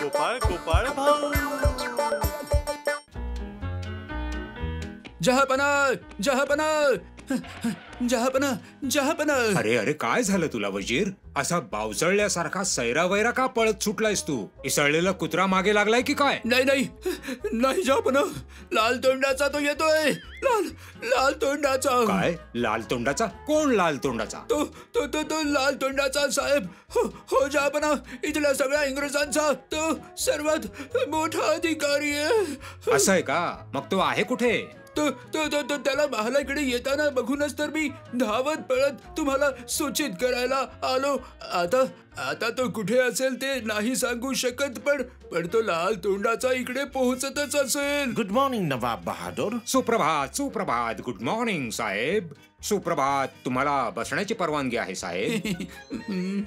गोपाळ गोपाळ भाऊ. जहापना जहापना जहापना जहापना. अरे अरे काय झालं तुला वजीर? असा बावचळल्यासारखा सैरावैरा का पळत सुटलायस तू? इसळलेला कुत्रा मागे लागलाय की काय? नाही नाही नाही जहापना, लाल तोंडाचा तो येतोय. लाल लाल तोंडाचा. काय लाल तोंडाचा? कोण लाल तोंडाचा? तो तो तो तो लाल तोंडाचा साहेब. हो हो जहापना, इथल्या सगळ्या इंग्रजांचा तो सर्वात मोठा अधिकारी आहे. असं आहे का? मग तो आहे कुठे? तो तो तो तो त्याला महालाकडे येताना बघूनच तर मी धावत पळत तुम्हाला सूचित करायला आलो. आता आता तो कुठे असेल ते नाही सांगू शकत, पण तो लाल तोंडाचा इकडे पोहोचतच असेल. गुड मॉर्निंग नवाब बहादूर. सुप्रभात सुप्रभात. गुड मॉर्निंग साहेब. सुप्रभात. तुम्हाला बसण्याची परवानगी आहे साहेब?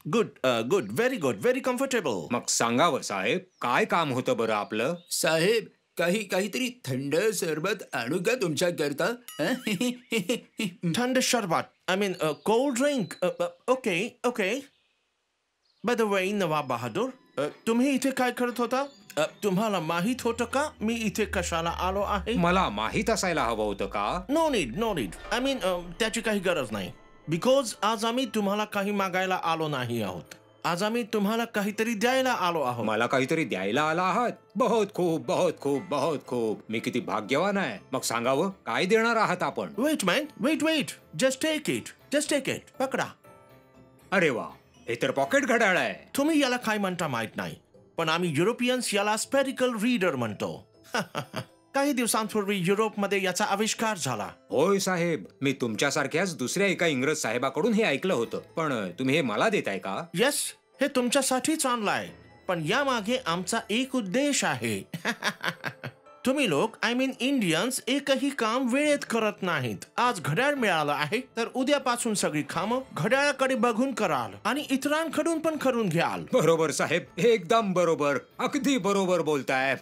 Good good, very good, very comfortable. मग सांगावं साहेब, काय काम होतं बरं आपलं? साहेब, काहीतरी थंड सरबत आणू का तुमच्या करता? थंड शरबत, I mean cold drink. Okay okay. By the way Nawab Bahadur, तुम्ही इथे काय करत होता? तुम्हाला माहित होतं का मी इथे कशाला आलो आहे? मला माहित असायला हवं होतं का? No need no need, I mean त्याची काही गरज नाही. बिकॉज आज आम्ही तुम्हाला काही मागायला आलो नाही आहोत. आज आम्ही तुम्हाला काहीतरी द्यायला आलो आहोत. मला काहीतरी द्यायला आला आहात? बहुत खूप बहुत खूप बहुत खूप. मी किती भाग्यवान आहे. मग सांगावं, काय देणार आहात आपण? Wait man, wait wait, just take it, just take it. पकडा. अरे वा, हे तर पॉकेट घड्याळ आहे. तुम्ही याला काय म्हणता माहित नाही, पण आम्ही युरोपियन्स याला स्पेरिकल रीडर म्हणतो. काही दिवसांपूर्वी युरोपमध्ये याचा आविष्कार झाला. होय साहेब, मी तुमच्यासारख्याच दुसऱ्या एका इंग्रज साहेबाकडून हे ऐकलं होतं. पण तुम्ही हे मला देताय का? येस, हे तुमच्यासाठीच आणलंय, पण यामागे आमचा एक उद्देश आहे. तुम्ही लोक, आय मीन इंडियन्स, एकही काम वेळेत करत नाहीत. आज घड्याळ मिळालं आहे तर उद्यापासून सगळी कामं घड्याळाकडे बघून कराल आणि इतरांकडून पण करून घ्याल. बरोबर साहेब, एकदम बरोबर, अगदी बरोबर बोलताय.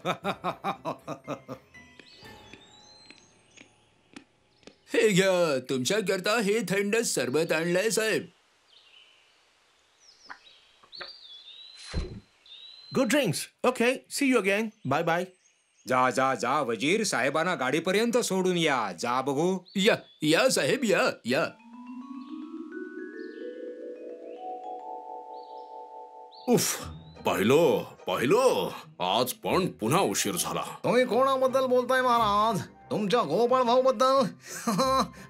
हे घ्या, तुमच्या करता हे थंड सरबत आणलंय साहेब. Good drinks. Okay, see you again. Bye bye. जा जा जा वजीर, साहेबांना गाडीपर्यंत सोडून या. जा बघू. या या साहेब, या या. उफ, पाहिलो आज पण पुन्हा उशीर झाला. तुम्ही कोणाबद्दल बोलताय महाराज? तुमच्या गोपाळ भाऊ बद्दल?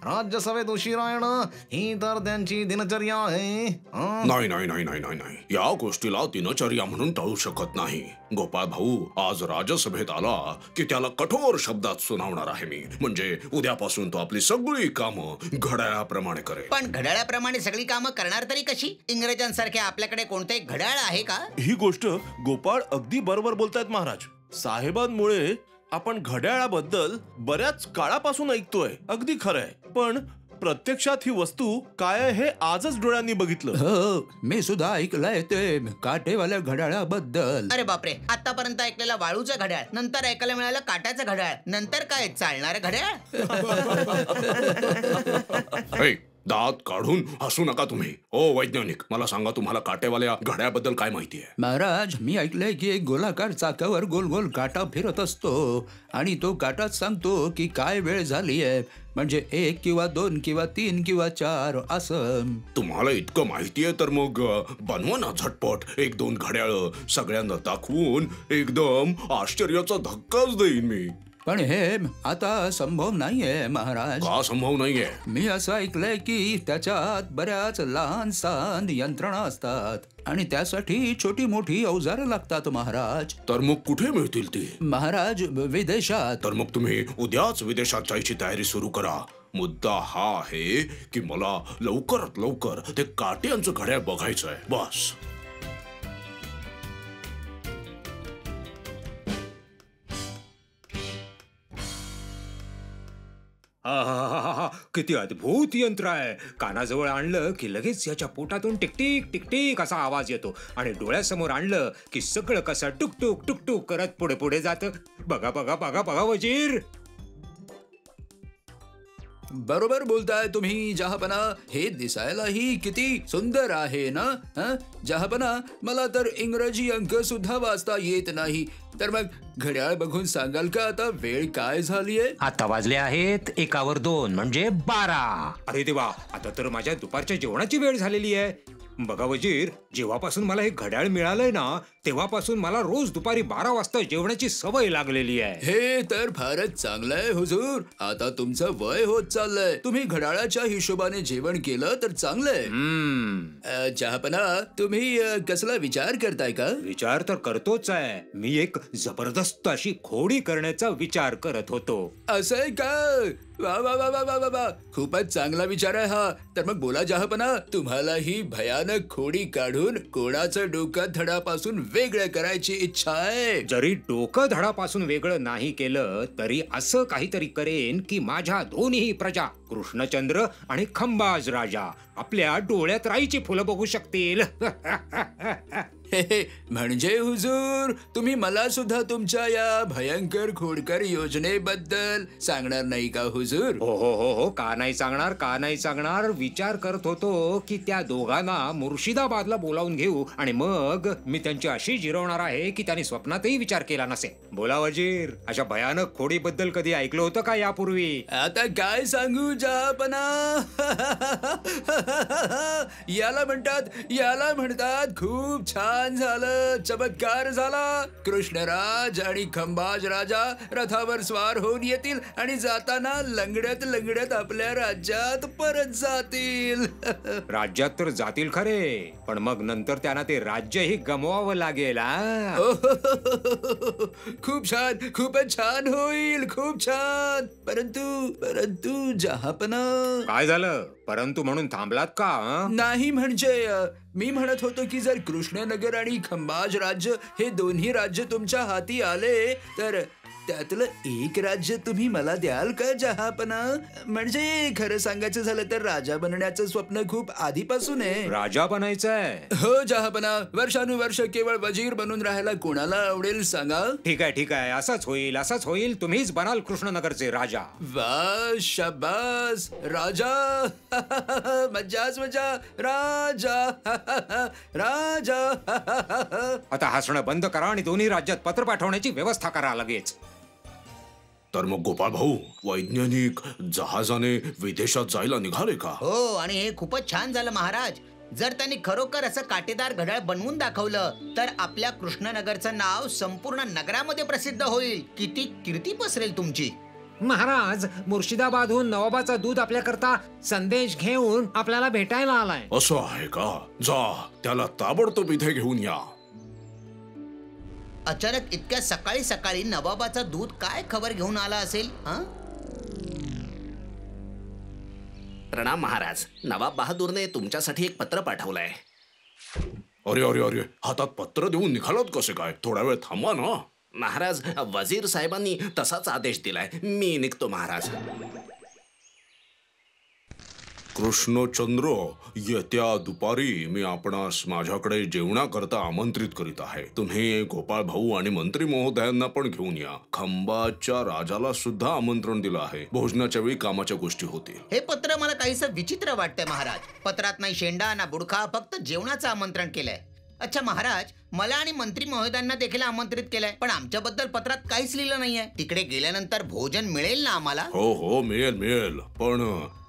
राज्यसभेत उशिरा येणं ही तर त्यांची दिनचर्या आहे. नाही नाही नाही नाही नाही नाही, या गोष्टीला दिनचर्या म्हणून टाळू शकत नाही. गोपाळ भाऊ आज राज्यसभेत आला की त्याला कठोर शब्दात सुनावणार आहे मी. म्हणजे उद्यापासून तो आपली सगळी कामं घड्याळाप्रमाणे करेल. पण घड्याळाप्रमाणे सगळी कामं करणार तरी कशी? इंग्रजांसारखे आपल्याकडे कोणते घड्याळ आहे का? ही गोष्ट गोपाळ अगदी बरोबर बोलतायत महाराज. साहेबांमुळे आपण घड्याळाबद्दल बऱ्याच काळापासून ऐकतोय. अगदी खरंय, पण प्रत्यक्षात ही वस्तू काय आहे हे आजच डोळ्यांनी बघितलं. हो, मी सुद्धा ऐकलंय ते काटेवाल्या घड्याळाबद्दल. अरे बापरे, आतापर्यंत ऐकलेलं वाळूचं घड्याळ, नंतर ऐकायला मिळालं काट्याचं घड्याळ, नंतर काय चालणारं घड्याळ. दात काढून हसू नका तुम्ही. ओ वैज्ञानिक, मला सांगा, तुम्हाला काटेवाल्या घड्याळाबद्दल काय माहिती आहे? महाराज, मी ऐकलंय की एक गोलाकार चाकावर गोल गोल काटा फिरत असतो आणि तो काटाच सांगतो की काय वेळ झाली आहे. म्हणजे 1 किंवा 2 किंवा 3 किंवा 4 असं. तुम्हाला इतकं माहिती आहे तर मग बनवा ना झटपट 1-2 घड्याळ. सगळ्यांना दाखवून एकदम आश्चर्याचा धक्काच देईन मी. पण हे आता संभव नाहीये महाराज. का संभव नाहीये? मी असं ऐकलंय की त्याच्यात बऱ्याच लहान सहान यंत्रणा असतात आणि त्यासाठी छोटी मोठी अवजारं लागतात महाराज. तर मग कुठे मिळतील ती? महाराज, विदेशात. तर मग तुम्ही उद्याच विदेशात जायची तयारी सुरू करा. मुद्दा हा आहे की मला लवकरात लवकर ते काट्यांचं घड्याळ बघायचंय, बस. किती अद्भुत यंत्र आहे. कानाजवळ आणलं की लगेच याच्या पोटातून टिकटिक टिकटिक असा आवाज येतो आणि डोळ्यासमोर आणलं की सगळं कसं टुकटुक टुकटुक करत पुढे पुढे जातं. बघा बघा बघा बघा वजीर. बरोबर बोलताय तुम्ही जहापना. हे दिसायलाही किती सुंदर आहे ना. हं? जहापना, मला तर इंग्रजी अंक सुद्धा वाचता येत नाही. तर मग घड्याळ बघून सांगाल का आता वेळ काय झालीये? आता वाजले आहेत 1:02 म्हणजे 12. अरे देवा, आता तर माझ्या दुपारच्या जेवणाची वेळ झालेली आहे. बघा वजीर, जेव्हापासून मला हे घड्याळ मिळालंय ना तेव्हापासून मला रोज दुपारी 12 वाजता जेवणाची सवय लागलेली आहे. हे तर फारच चांगलं आहे हुजूर. आता तुमचं वय होत चाललंय. तुम्ही घड्याळाच्या हिशोबाने जेवण केलं तर चांगलंय. जहापना, तुम्ही कसला विचार करताय का? विचार तर करतोच आहे. मी एक जबरदस्त अशी खोडी करण्याचा विचार करत होतो. असं आहे का? वा वा वा वा वा वा वा, खूपच चांगला विचार आहे हा. तर मग बोला जहापना, तुम्हाला ही भयानक खोडी काढून कोणाचं डोकं धडापासून वेगळं करायची इच्छा आहे? जरी डोकं धडापासून वेगळं नाही केलं तरी असं काहीतरी करेन की माझ्या दोन्ही प्रजा कृष्णचंद्र आणि खंबाज राजा आपल्या डोळ्यात राईची फुलं बघू शकतील. म्हणजे हुजूर, तुम्ही मला सुद्धा तुमच्या या भयंकर खोडकर योजनेबद्दल सांगणार नाही का हुजूर? हो हो हो हो, का नाही सांगणार, का नाही सांगणार. विचार करत होतो की त्या दोघांना मुर्शिदाबादला बोलावून घेऊ आणि मग मी त्यांची अशी जिरवणार आहे की त्यांनी स्वप्नातही विचार केला नसेल. बोला वजीर, अशा भयानक खोडीबद्दल कधी ऐकलं होतं का यापूर्वी? आता काय सांगू जहापना. याला म्हणतात खूप छान झालं, चमत्कार झाला. कृष्णराज आणि खंबाज राजा रथावर स्वार होऊन येतील आणि जाताना लंगड्यात लंगड्यात आपल्या राज्यात परत जातील. राज्यात तर जातील खरे, पण मग नंतर त्यांना ते राज्यही गमवावं लागेल. खूप छान, खूपच छान होईल, खूप छान. परंतु जहापना. काय झालं? परंतु म्हणून थांबलात का? नाही, म्हणजे मी म्हणत होतो की जर कृष्णनगर आणि खंबाज राज्य हे दोन्ही राज्य तुमच्या हाती आले तर त्यातलं एक राज्य तुम्ही मला द्याल का जहापना? म्हणजे खरं सांगायचं झालं तर राजा बनण्याचं स्वप्न खूप आधीपासून आहे. राजा बनायचंय? हो जहापना. वर्षानुवर्ष केवळ वजीर बनून राहायला कोणाला आवडेल सांगा? ठीक आहे, असंच होईल. तुम्हीच बनाल कृष्णनगरचे राजा. वा, शाबास राजा. मज्जाच मजा. राजा राजा. आता हसणं बंद करा आणि दोन्ही राज्यात पत्र पाठवण्याची व्यवस्था करा लगेच. तर मग गोपाळ भाऊ, वैज्ञानिक जहाजाने विदेशात जायला निघाले का? हो, आणि हे खूपच छान झालं महाराज. जर त्यांनी खरोखर असं काटेदार घड्याळ बनवून दाखवलं तर आपल्या कृष्णनगरचं नाव संपूर्ण नगरामध्ये प्रसिद्ध होईल. किती कीर्ती पसरेल तुमची. महाराज, मुर्शिदाबादहून नवाबाचा दूध आपल्याकरता संदेश घेऊन आपल्याला भेटायला आलाय. असं आहे का? जा, त्याला ताबडतोब इथे घेऊन या. अचानक इतक्या सकाळी सकाळी नवाबाचा दूत काय खबर घेऊन आला असेल? प्रणाम महाराज. नवाब बहादूरने तुमच्यासाठी एक पत्र पाठवलंय. अरे अरे अरे, हातात पत्र देऊन निघालात कसे काय? थोडा वेळ थांबा ना. महाराज, वजीर साहेबांनी तसाच आदेश दिलाय. मी निघतो महाराज. कृष्णचंद्र, येत्या दुपारी मी आपणास माझ्याकडे जेवणाकरता आमंत्रित करीत आहे. तुम्ही गोपाळ भाऊ आणि मंत्री महोदयांना पण घेऊन या. खंबाच्या राजाला सुद्धा आमंत्रण दिलं आहे. भोजनाच्या वेळी कामाच्या गोष्टी होतील. हे पत्र मला काहीसं विचित्र वाटतंय महाराज. पत्रात नाही शेंडा ना बुडखा, फक्त जेवणाचं आमंत्रण केलंय. अच्छा महाराज, मला आणि मंत्री महोदयांना देखील आमंत्रित केलंय, पण आमच्याबद्दल पत्रात काहीच लिहिलं नाहीये. तिकडे गेल्यानंतर भोजन मिळेल ना आम्हाला? हो, मिळेल. पण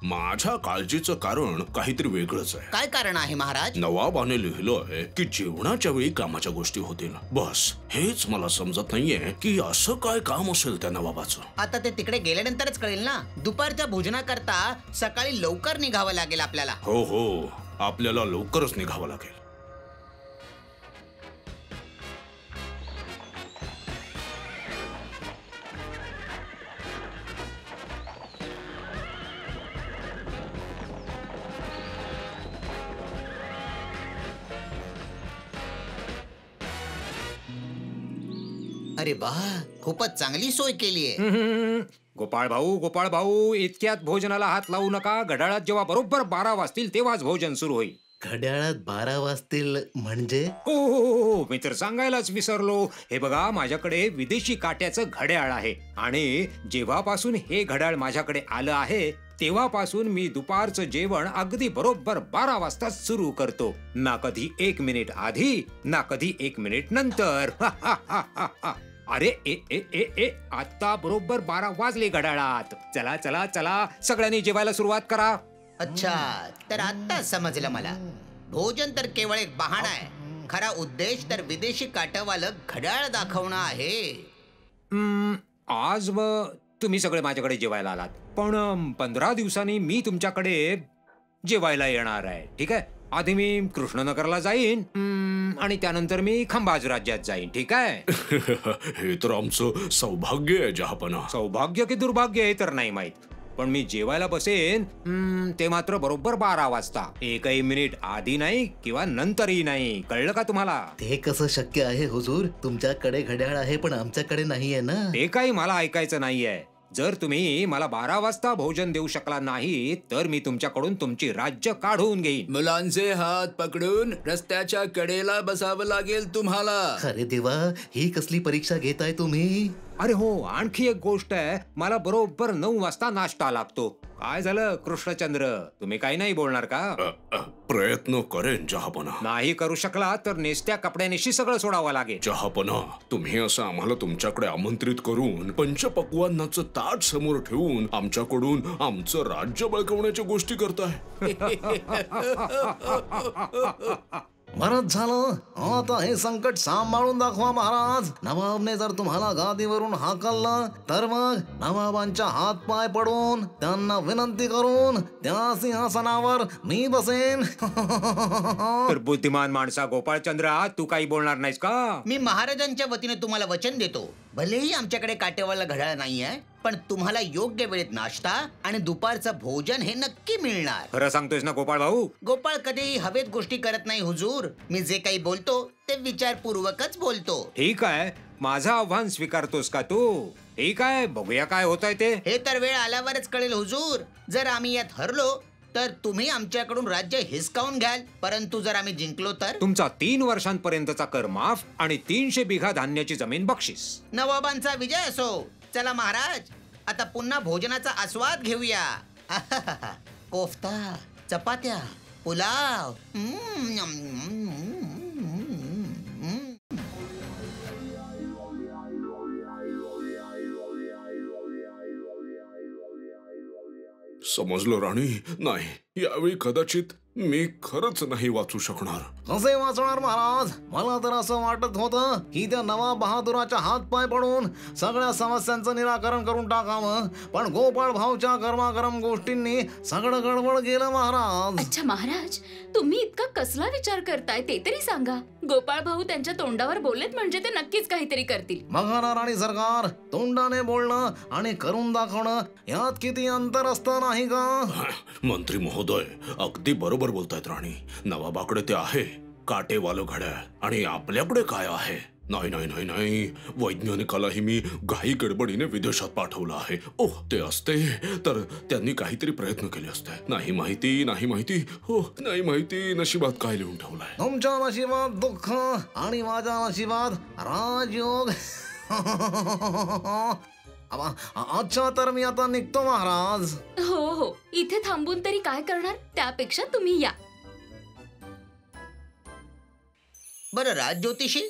माझ्या काळजीचं कारण काहीतरी वेगळंच आहे. काय कारण आहे महाराज? नवाबाने लिहिलं आहे की जेवणाच्या वेळी कामाच्या गोष्टी होतील. बस हेच मला समजत नाहीये की असं काय काम असेल त्या नवाबाचं. आता ते तिकडे गेल्यानंतरच कळेल ना. दुपारच्या भोजनाकरता सकाळी लवकर निघावं लागेल आपल्याला. हो, आपल्याला लवकरच निघावं लागेल. अरे वाह, खूपच चांगली सोय केलीये. गोपाळ भाऊ, इतक्यात भोजनाला हात लावू नका. घड्याळात जेव्हा बरोबर 12 वाजतील तेव्हाच भोजन सुरू होईल. घड्याळात 12 वाजतील म्हणजे? हो, मी तर सांगायलाच विसरलो. हे बघा, माझ्याकडे विदेशी काट्याचं घड्याळ आहे आणि जेव्हापासून हे घड्याळ माझ्याकडे आलं आहे तेव्हापासून मी दुपारचं जेवण अगदी बरोबर 12 वाजता सुरू करतो. ना कधी 1 मिनिट आधी, ना कधी 1 मिनिट नंतर. अरे ए ए ए ए आता बरोबर 12 वाजले घड्याळात. चला चला चला, सगळ्यांनी जेवायला सुरुवात करा. अच्छा, तर आता समजलं मला. भोजन तर केवळ एक बहाणा आहे. खरा उद्देश तर विदेशी काटवालं घड्याळ दाखवणं आहे. आज तुम्ही सगळे माझ्याकडे जेवायला आलात, पण 15 दिवसांनी मी तुमच्याकडे जेवायला येणार आहे. ठीक आहे, आधी मी कृष्णनगरला जाईन आणि त्यानंतर मी खंबाज राज्यात जाईन. ठीक आहे. हे तर आमचं सौभाग्य आहे जहापना. सौभाग्य की दुर्भाग्य हे तर नाही माहित, पण मी जेवायला बसेन ते मात्र बरोबर 12 वाजता. 1ही मिनिट आधी नाही किंवा नंतरही नाही. कळलं का तुम्हाला? ते कसं शक्य आहे हुजूर? तुमच्याकडे घड्याळ आहे पण आमच्याकडे नाहीये ना. ते काही मला ऐकायचं नाहीये. जर तुम्ही मला 12 वाजता भोजन देऊ शकला नाही तर मी तुमच्याकडून तुमची राज्य काढून घेईन. मुलांचे हात पकडून रस्त्याच्या कडेला बसावं लागेल तुम्हाला. अरे देवा, ही कसली परीक्षा घेताय तुम्ही? अरे हो, आणखी एक गोष्ट आहे, मला बरोबर 9 वाजता नाश्ता लागतो. काय झालं कृष्णचंद्र, तुम्ही काही नाही बोलणार का? प्रयत्न करेन जहापना. नाही करू शकला तर नेसत्या कपड्यानिशी सगळं सोडावं लागेल. जहापना, तुम्ही असं आम्हाला तुमच्याकडे आमंत्रित करून पंचपक्वान्नाचं ताट समोर ठेवून आमच्याकडून आमचं राज्य बळकवण्याच्या गोष्टी करताय. बरंच झालं. आता हे संकट सांभाळून दाखवा महाराज. नवाबने जर तुम्हाला गादीवरून हाकललं तर मग नवाबांच्या हात पाय पडून त्यांना विनंती करून त्या सिंहासनावर मी बसेन. तर बुद्धिमान माणसा गोपाळचंद्रा, तू काही बोलणार नाहीस का? मी महाराजांच्या वतीने तुम्हाला वचन देतो, भलेही आमच्याकडे काटेवाला घड्याळ नाहीये, पण तुम्हाला योग्य वेळेत नाश्ता आणि दुपारचं भोजन हे नक्की मिळणार. खरं सांगतोयस ना गोपाळ भाऊ? गोपाळ कधीही हवेत गोष्टी करत नाही हुजूर. मी जे काही बोलतो ते विचारपूर्वकच बोलतो. ठीक आहे, माझं आव्हान स्वीकारतोस का तू? ठीक आहे, बघूया काय होतंय ते. हे तर वेळ आल्यावरच कळेल हुजूर. जर आम्ही यात हरलो तर तुम्ही आमच्याकडून राज्य हिसकावून घ्याल, परंतु जर आम्ही जिंकलो तर तुमचा 3 वर्षांपर्यंतचा कर माफ आणि 300 बिघा धान्याची जमीन बक्षीस. नवाबांचा विजय असो. चला महाराज, आता पुन्हा भोजनाचा आस्वाद घेऊया. कोफ्ता, चपात्या, पुलाव. समजलं राणी? नाही, यावेळी कदाचित मी खरंच नाही वाचू शकणार. कसे वाचणार महाराज? मला तर असं वाटत होतं की त्या नवाब बहादुराच्या हात पाय पडून सगळ्या समस्यांचं निराकरण करून टाकावं, पण गोपाळ भाऊच्या गरमागरम गोष्टींनी सगळं गडबड गेलं महाराज. अच्छा महाराज, तुम्ही इतका कसला विचार करताय ते तरी सांगा. गोपाळ भाऊ त्यांच्या तोंडावर बोललेत म्हणजे ते नक्कीच काहीतरी करतील. बघा ना राणी सरकार, तोंडाने बोलणं आणि करून दाखवणं यात किती अंतर असतं नाही का? मंत्री महोदय, अगदी बरोबर बोलतायत राणी. नवाबाकडे ते आहे काटेवालं घड्याळ, आणि आपल्याकडे काय आहे? नाही नाही नाही नाही, वैज्ञानिकालाही मी घाई गडबडीने विदेशात पाठवलं आहे. ओह, ते असते तर त्यांनी काहीतरी प्रयत्न केले असते. नाही माहिती, नाही माहिती, हो नाही माहिती. नशिबात काय लिहून ठेवलंय? तुमच्या नशिबात दुःख आणि माझ्या नशिबात राजयोग. अच्छा, तर मी आता निघतो महाराज. हो हो, इथे थांबून तरी काय करणार, त्यापेक्षा तुम्ही या. बरं राज ज्योतिषी,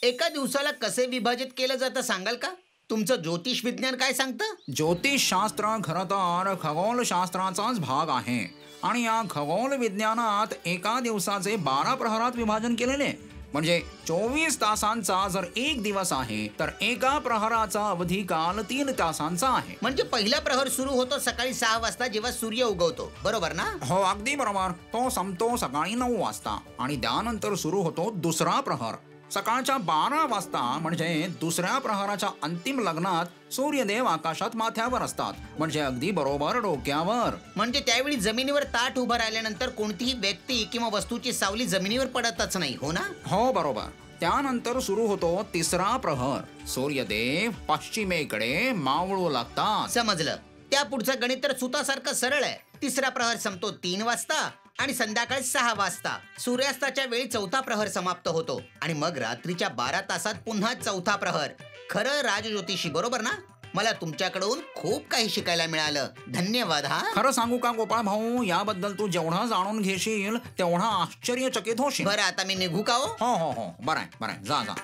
एका दिवसाला कसे विभाजित केलं जातं सांगाल का? तुमचं ज्योतिष विज्ञान काय सांगतं? ज्योतिषशास्त्र खरं तर खगोलशास्त्राचाच भाग आहे, आणि या खगोल विज्ञानात एका दिवसाचे 12 प्रहरात विभाजन केलेले. म्हणजे 24 तासांचा जर एक दिवस आहे तर एका प्रहराचा अवधी काल 3 तासांचा आहे. म्हणजे पहिला प्रहर सुरू होतो सकाळी 6 वाजता जेव्हा सूर्य उगवतो, बरोबर ना? हो, अगदी बरोबर. तो संपतो सकाळी 9 वाजता आणि त्यानंतर सुरू होतो दुसरा प्रहर सकाळच्या 12 वाजता. म्हणजे दुसऱ्या प्रहराच्या अंतिम लग्नात सूर्यदेव आकाशात माथ्यावर असतात, म्हणजे अगदी बरोबर डोक्यावर. म्हणजे त्यावेळी जमिनीवर ताठ उभं राहिल्यानंतर कोणतीही व्यक्ती किंवा वस्तूची सावली जमिनीवर पडतच नाही, हो ना? हो बरोबर. त्यानंतर सुरू होतो तिसरा प्रहर. सूर्यदेव पश्चिमेकडे मावळू लागतात. समजलं. त्या पुढचं गणित तर सुतासारखं सरळ आहे. तिसरा प्रहर संपतो 3 वाजता आणि संध्याकाळी 6 वाजता सूर्यास्ताच्या वेळी चौथा प्रहर समाप्त होतो, आणि मग रात्रीच्या 12 तासात पुन्हा चौथा प्रहर. खरं राजज्योतिषी, बरोबर ना? मला तुमच्याकडून खूप काही शिकायला मिळालं. धन्यवाद. हा खरं सांगू का गोपाळ भाऊ, याबद्दल तू जेवढा जाणून घेशील तेवढा आश्चर्यचकित होशील. बरं, आता मी निघू का? हो हो हो, बरं आहे, बरं आहे, जा जा.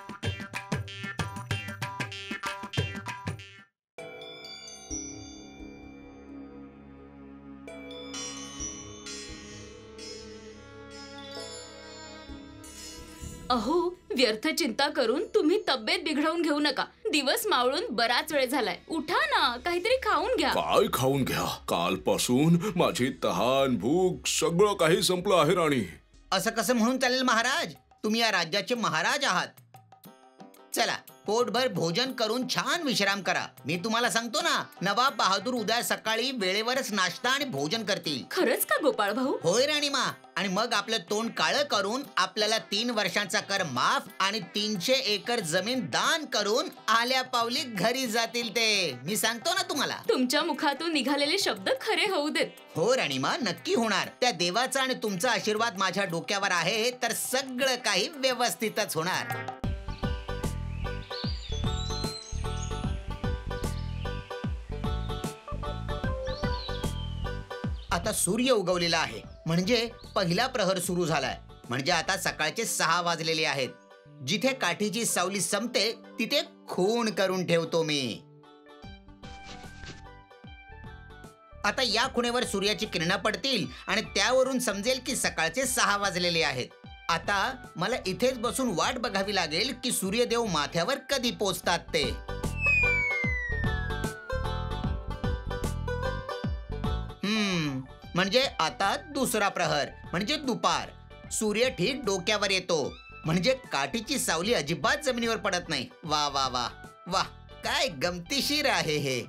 अहो, व्यर्थ चिंता करून तुम्ही तब्येत बिघडवून घेऊ नका. दिवस मावळून बराच वेळ झालाय. उठा ना, काहीतरी खाऊन घ्या. काय खाऊन घ्या? कालपासून माझी तहान भूक सगळं काही संपलं आहे राणी. असं कसं म्हणून चालेल महाराज? तुम्ही या राज्याचे महाराज आहात. चला, पोटभर भोजन करून छान विश्राम करा. मी तुम्हाला सांगतो ना, नवाब बहादूर उद्या सकाळी वेळेवरच नाश्ता आणि भोजन करतील. खरंच का गोपाळ भाऊ? होय राणीमा. आणि मग आपलं तोंड काळं करून आपल्याला 3 वर्षांचा कर माफ आणि 300 एकर जमीन दान करून आल्या पावली घरी जातील ते. मी सांगतो ना तुम्हाला. तुमच्या मुखातून निघालेले शब्द खरे होऊ देत. हो राणीमा, नक्की होणार. त्या देवाचा आणि तुमचा आशीर्वाद माझ्या डोक्यावर आहे तर सगळं काही व्यवस्थितच होणार. आता सूर्य उगवलेला आहे, म्हणजे पहिला प्रहर सुरू झालाय. म्हणजे आता सकाळचे 6 वाजलेले आहेत. जिथे काठीची सावली संपते तिथे खूण करून ठेवतो मी. आता या खुणेवर सूर्याची किरणं पडतील आणि त्यावरून समजेल की सकाळचे 6 वाजलेले आहेत. आता मला इथेच बसून वाट बघावी लागेल की सूर्यदेव माथ्यावर कधी पोचतात ते. म्हणजे आता दुसरा प्रहर म्हणजे दुपार. सूर्य ठीक डोक्यावर येतो, म्हणजे काठीची सावली अजिबात जमिनीवर पडत नाही. वा वा वा वा, काय गमतीशीर आहे हे.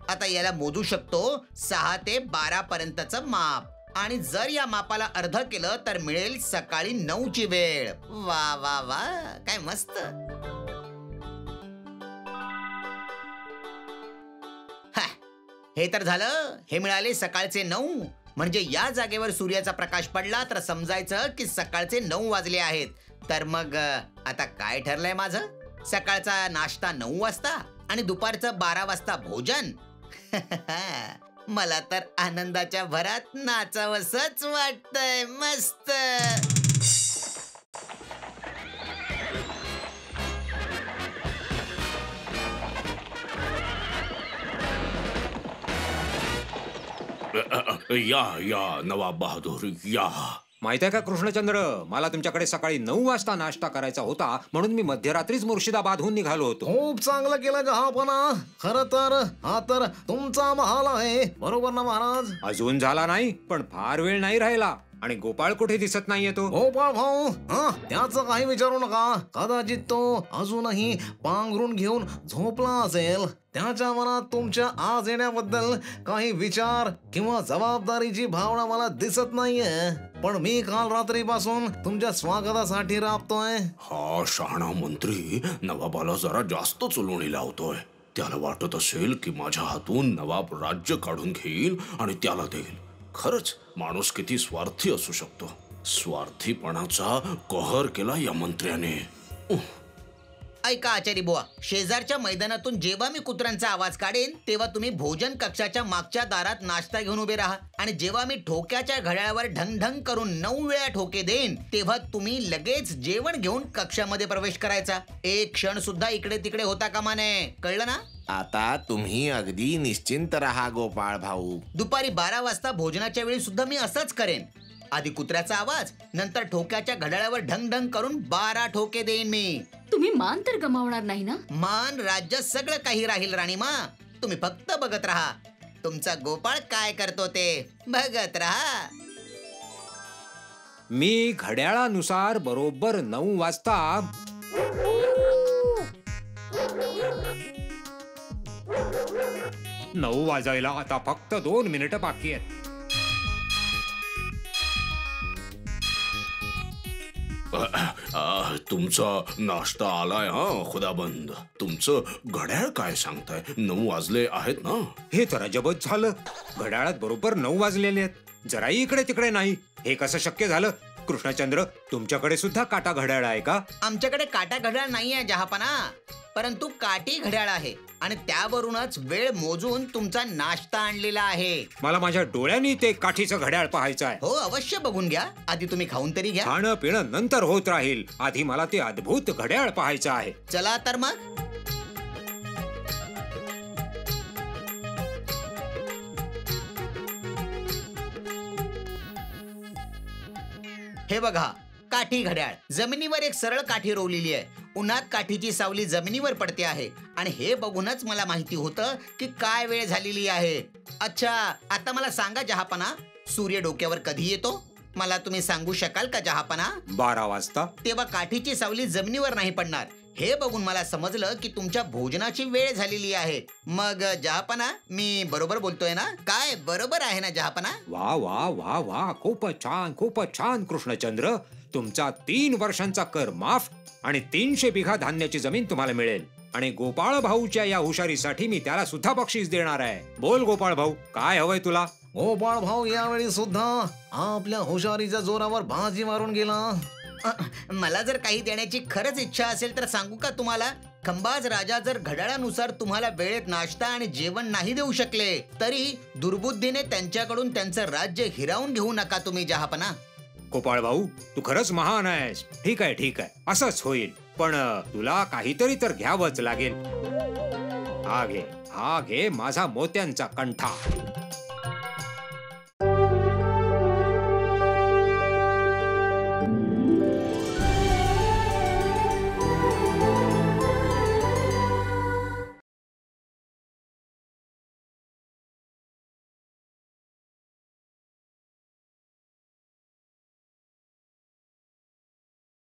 आता याला मोजू शकतो 6 ते 12 पर्यंतचं माप. आणि जर या मापाला अर्ध केलं तर मिळेल सकाळी 9ची वेळ. वा वा वा, काय मस्त. हे तर झालं. हे मिळाले सकाळचे 9. म्हणजे या जागेवर सूर्याचा प्रकाश पडला तर समजायचं की सकाळचे 9 वाजले आहेत. तर मग आता काय ठरलंय माझं? सकाळचा नाश्ता 9 वाजता आणि दुपारचं 12 वाजता भोजन. मला तर आनंदाच्या भरात नाचावंसंच वाटतंय. मस्त. या या नवाब बहादूर या. माहित आहे का कृष्णचंद्र, मला तुमच्याकडे सकाळी 9 वाजता नाश्ता करायचा होता, म्हणून मी मध्यरात्रीच मुर्शिदाबादहून निघालो होतो. खूप चांगलं केलं जहापना. खरं तर हा तर तुमचा महाल आहे, बरोबर ना महाराज? अजून झाला नाही, पण फार वेळ नाही राहिला. आणि गोपाळ कुठे दिसत नाहीये तो. गोपाळ भाऊ, त्याचं काही विचारू नका. कदाचित तो अजूनही पांघरून घेऊन झोपला असेल. त्याच्या मनात तुमच्या आज येण्याबद्दल काही विचार किंवा जबाबदारीची भावना मला दिसत नाहीये. पण मी काल रात्रीपासून तुमच्या स्वागतासाठी राबतोय. हा शहाणा मंत्री नवाबाला जरा जास्तच उलवणी लावतोय. त्याला वाटत असेल की माझ्या हातून नवाब राज्य काढून घेईल आणि त्याला देईल. खरंच माणूस किती स्वार्थी असू शकतो. स्वार्थीपणाचा कहर केला या मंत्र्याने. ऐका आचारी बुवा, शेजारच्या मैदानातून जेव्हा मी कुत्र्यांचा आवाज काढेन तेव्हा तुम्ही भोजन कक्षाच्या मागच्या दारात नाश्ता घेऊन उभे राहा. आणि जेव्हा मी ठोक्याच्या घड्याळावर ढंग ढंग करून 9 वेळा ठोके देईन तेव्हा तुम्ही लगेच जेवण घेऊन कक्षामध्ये प्रवेश करायचा. एक क्षण सुद्धा इकडे तिकडे होता कामा नये. कळलं ना? आता तुम्ही अगदी निश्चिंत राहा गोपाळ भाऊ. दुपारी 12 वाजता भोजनाच्या वेळी सुद्धा मी असंच करेन. आधी कुत्र्याचा आवाज, नंतर ठोक्याच्या घड्याळावर ढंग ढंग करून 12 ठोके देईन मी. तुम्ही मान तर गमावणार नाही ना? मान राज्य सगळं काही राहील राणीमा. तुम्ही फक्त बघत राहा. तुमचा गोपाळ काय करतो ते बघत राहा. मी घड्याळानुसार बरोबर 9 वाजता 9 वाजायला आता फक्त 2 मिनिटं बाकी आहेत. तुमचा नाश्ता आलाय. खुदाबंद, तुमचं घड्याळ काय सांगताय? 9 वाजले आहेत ना? हे तर अजबच झालं. घड्याळात बरोबर 9 वाजलेले आहेत. जराही इकडे तिकडे नाही. हे कसं शक्य झालं? कृष्णचंद्र, तुमच्याकडे सुद्धा काटा घड्याळ आहे का? आमच्याकडे काटा घड्याळ नाहीये जहापना, परंतु काठी घड्याळ आहे आणि त्यावरूनच वेळ मोजून तुमचा नाश्ता आणलेला आहे. मला माझ्या डोळ्यांनी ते काठीचं घड्याळ पाहायचं आहे. हो, अवश्य बघून घ्या. आधी तुम्ही खाऊन तरी घ्या. खाणं पिणं नंतर होत राहील, आधी मला ते अद्भुत घड्याळ पाहायचं आहे. चला तर मग. हे बघा, काठी घड्याळ. जमिनीवर एक सरळ काठी रोवलेली आहे. उन्हात काठीची सावली जमिनीवर पडते आहे आणि हे बघूनच मला माहिती होतं की काय वेळ झालेली आहे. अच्छा, आता मला सांगा जहापना, सूर्य डोक्यावर कधी येतो? मला तुम्ही सांगू शकाल का जहापना? 12 वाजता. तेव्हा काठीची सावली जमिनीवर नाही पडणार. हे बघून मला समजलं की तुमच्या भोजनाची वेळ झालेली आहे. मग जहापना, मी बरोबर बोलतोय ना? काय बरोबर आहे ना जहापना? वा वा वा वा, खूपच छान कृष्णचंद्र. तुमचा 3 वर्षांचा कर माफ आणि 300 बिघा धान्याची जमीन तुम्हाला मिळेल. आणि गोपाळ भाऊच्या या हुशारीसाठी मी त्याला सुद्धा बक्षीस देणार आहे. बोल गोपाळ भाऊ, काय हवंय तुला? गोपाळ भाऊ यावेळी सुद्धा आपल्या हुशारीच्या जोरावर बाजी मारून गेला. मला जर काही देण्याची खरंच इच्छा असेल तर सांगू का तुम्हाला? खंबाज राजा जर घड्याळानुसार तुम्हाला वेळेत नाश्ता आणि जेवण नाही देऊ शकले तरी दुर्बुद्धीने त्यांच्याकडून त्यांचं राज्य हिरावून घेऊ नका तुम्ही जहापना. गोपाळ भाऊ, तू खरंच महान आहेस. ठीक आहे, असंच होईल. पण तुला काहीतरी तर घ्यावंच लागेल. हा घे माझा मोत्यांचा कंठा.